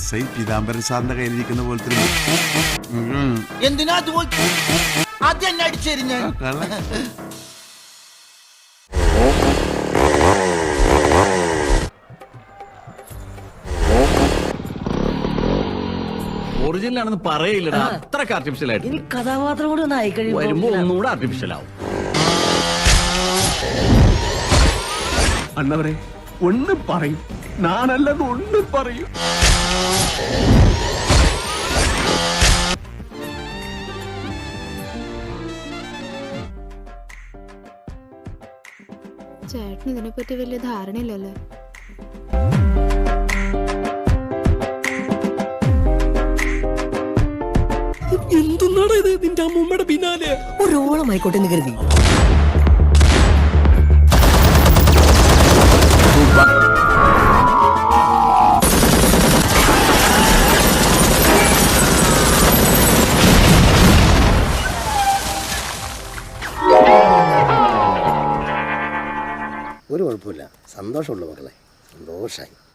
SI Peethambaran സാറിന്റെ കയ്യിലിരിക്കുന്ന പോലത്തെ എന്തിനാ അത് എന്നെ അടിച്ചെരിഞ്ഞ ഒറിജിനൽ ആണെന്ന് പറയില്ലടാ, അത്രക്ക് ആർട്ടിഫിഷ്യൽ ആയിട്ട്. ഇനി കഥാപാത്രം കൂടി ഒന്ന് ആയിക്കഴിഞ്ഞു വരുമ്പോ ഒന്നുകൂടെ ആർട്ടിഫിഷ്യൽ ആവും. അണ്ണവരെ ഒന്ന് പറയും, നാനല്ലത് ഒന്ന് പറയും. ചേട്ടന് ഇതിനെപ്പറ്റി വലിയ ധാരണയില്ലല്ലേ? എന്തുന്നാടാ ഇത് നിന്റെ അമ്മൂമ്മയുടെ പിന്നാലെ? ഒരോളമായിക്കോട്ടെ എന്ന് കരുതി. ഒരു കുഴപ്പമില്ല, സന്തോഷമുള്ളൂ മക്കളെ, സന്തോഷമായി.